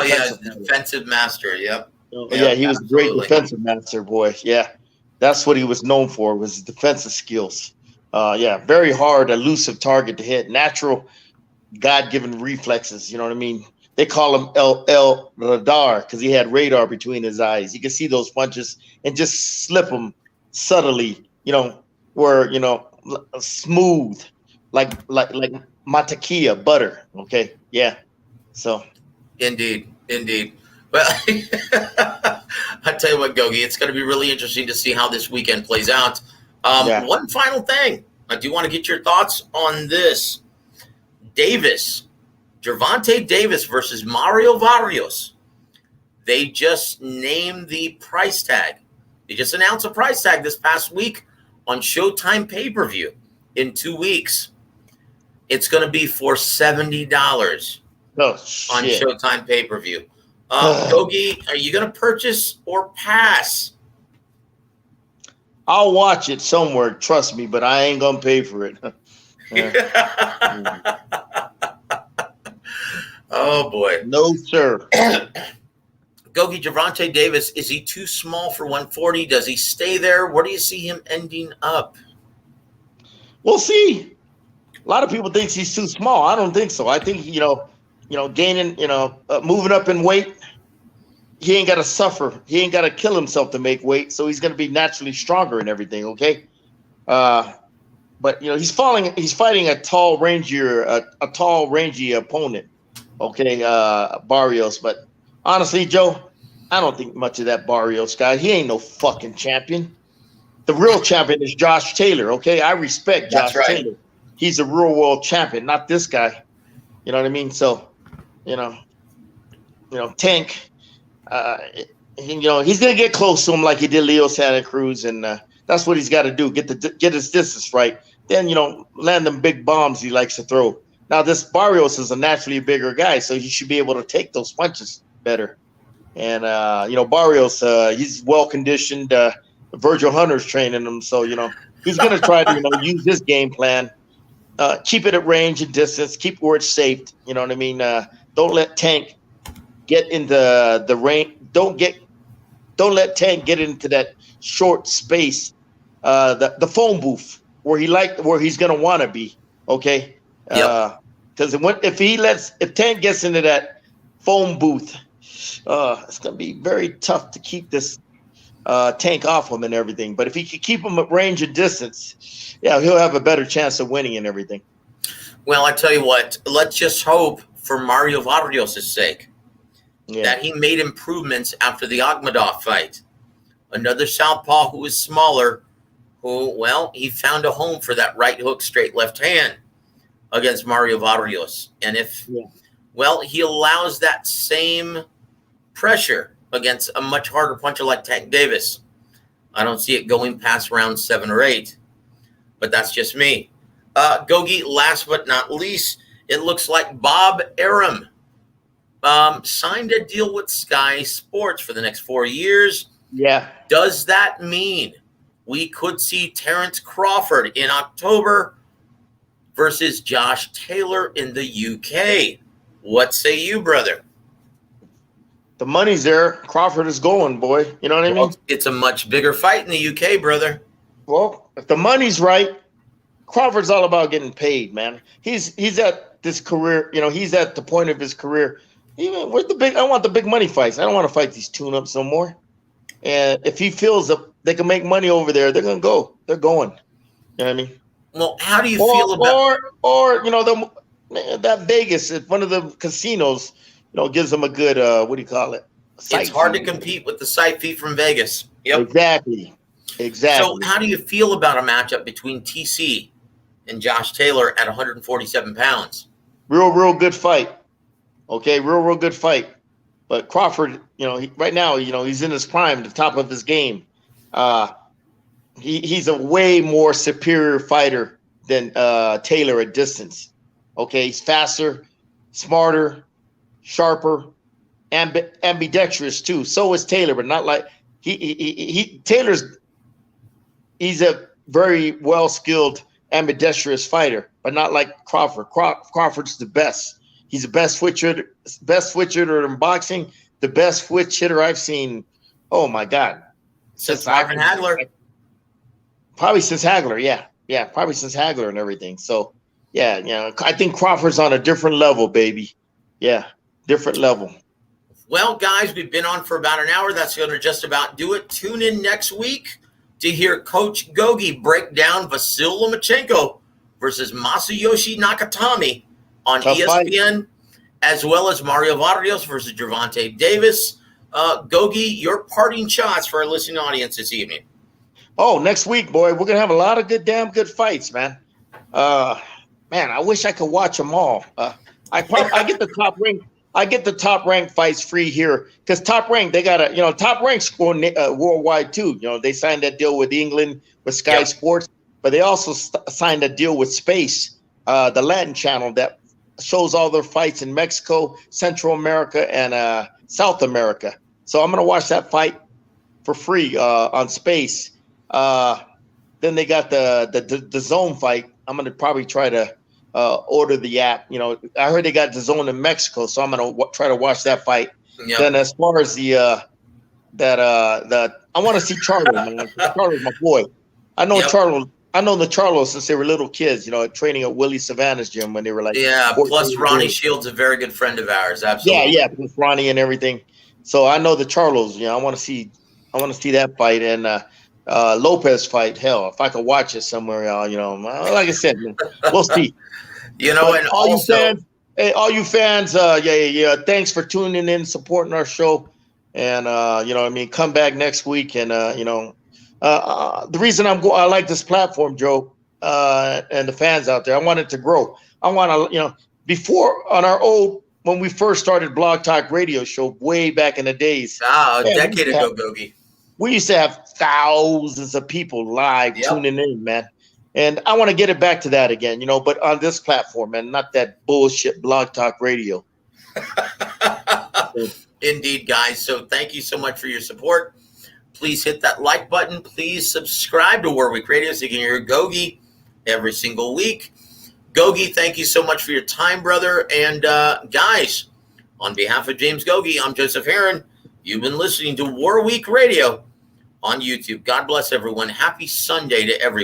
defensive master. Yep. Yeah, he was a great defensive master, boy. Yeah, that's what he was known for, was his defensive skills. Very hard, elusive target to hit. Natural, God-given reflexes. You know what I mean? They call him El Radar because he had radar between his eyes. You could see those punches and just slip them subtly, smooth, like mantequilla, butter. Okay, yeah. So, indeed. Well, I tell you what, Gogue, it's going to be really interesting to see how this weekend plays out. One final thing. I do want to get your thoughts on this. Gervonta Davis versus Mario Barrios. They just named the price tag. They just announced a price tag this past week on Showtime pay-per-view in 2 weeks. It's going to be for $70 on Showtime pay-per-view. Gogue, are you going to purchase or pass? I'll watch it somewhere, trust me, but I ain't going to pay for it. Oh, boy. No, sir. Gogue, Gervonta Davis, is he too small for 140? Does he stay there? Where do you see him ending up? We'll see. A lot of people think he's too small. I don't think so. I think, gaining, moving up in weight, he ain't got to suffer. He ain't got to kill himself to make weight. So he's going to be naturally stronger and everything. Okay. But he's fighting a tall, rangy opponent. Okay. Barrios. But honestly, Joe, I don't think much of that Barrios guy. He ain't no fucking champion. The real champion is Josh Taylor. Okay. I respect Josh Taylor. He's a real world champion, not this guy. You know what I mean? So, Tank, he's going to get close to him like he did Leo Santa Cruz. And that's what he's got to do. Get his distance right. Then, land them big bombs he likes to throw. Now, this Barrios is a naturally bigger guy, so he should be able to take those punches better. And, Barrios, he's well-conditioned. Virgil Hunter's training him. So, he's going to try to, use his game plan. Keep it at range and distance. Keep where it's safe. You know what I mean? Don't let Tank get into the range. Don't let Tank get into that short space, the phone booth where he's gonna want to be. Okay. Because if Tank gets into that phone booth, it's gonna be very tough to keep this Tank off him and everything. But if he could keep him at range and distance, he'll have a better chance of winning and everything. Well, I tell you what, let's just hope for Mario Barrios' sake that he made improvements after the Akhmadov fight. Another southpaw who is smaller, he found a home for that right hook, straight left hand against Mario Barrios. And he allows that same pressure against a much harder puncher like Tank Davis, I don't see it going past round 7 or 8. But that's just me. Gogue, last but not least, it looks like Bob Arum signed a deal with Sky Sports for the next 4 years. Yeah. Does that mean we could see Terence Crawford in October versus Josh Taylor in the UK? What say you, brother? The money's there. Crawford is going, boy. You know what I mean? It's a much bigger fight in the UK, brother. Well, if the money's right, Crawford's all about getting paid, man. He's at this career, he's at the point of his career. I want the big money fights. I don't want to fight these tune-ups no more. And if he feels that they can make money over there, they're gonna go. They're going. You know what I mean? Well, how do you feel about that Vegas at one of the casinos, gives them a good it's hard to compete with the site fee from Vegas. Yep. Exactly. So how do you feel about a matchup between TC and Josh Taylor at 147 pounds? Real good fight. Okay, real good fight. But Crawford, right now, he's in his prime, the top of his game. He's a way more superior fighter than Taylor at distance. Okay, he's faster, smarter, sharper, ambidextrous too. So is Taylor, but not like he's a very well-skilled ambidextrous fighter, but not like Crawford. Crawford's the best. He's the best switch hitter in boxing, the best switch hitter I've seen. Oh my God. Since Ivan Hagler. Probably since Hagler, yeah. Probably since Hagler and everything. So I think Crawford's on a different level, baby. Yeah, different level. Well, guys, we've been on for about an hour. That's going to just about do it. Tune in next week to hear Coach Gogue break down Vasyl Lomachenko versus Masayoshi Nakatani on ESPN, as well as Mario Barrios versus Gervonta Davis Gogue, your parting shots for our listening audience this evening. Oh, next week, boy, we're gonna have a lot of damn good fights, man. Man, I wish I could watch them all. I get the top rank. I get the top rank fights free here because Top Rank, they got Top Rank's going worldwide too. They signed that deal with England with Sky Sports, but they also signed a deal with Space, the Latin channel that shows all their fights in Mexico, Central America, and South America. So I'm gonna watch that fight for free on Space. Then they got the Zone fight. I'm gonna probably try to order the app. I heard they got the Zone in Mexico, so I'm gonna try to watch that fight. Yep. Then as far as I want to see Charlo, man. Charlo's my boy. I know Charlo. I know the Charlo since they were little kids. Training at Willie Savannah's gym when they were like. Yeah. Plus Ronnie Shields, a very good friend of ours. Absolutely. Yeah. Plus Ronnie and everything. So I know the Charlos. I want to see that fight and Lopez fight. Hell, if I could watch it somewhere, like I said, man, we'll see. And all you fans, thanks for tuning in, supporting our show, and come back next week. And the reason I like this platform, Joe, and the fans out there, I want it to grow. I want to, before on our old when we first started Blog Talk Radio show way back in the days. A decade ago, Gogue. We used to have thousands of people live tuning in, man. And I want to get it back to that again, but on this platform and not that bullshit Blog Talk Radio. Indeed, guys. So thank you so much for your support. Please hit that like button. Please subscribe to Warwick Radio so you can hear Gogue every single week. Gogue, thank you so much for your time, brother. And guys, on behalf of James Gogue, I'm Joseph Heron. You've been listening to Warwick Radio on YouTube. God bless everyone. Happy Sunday to everyone.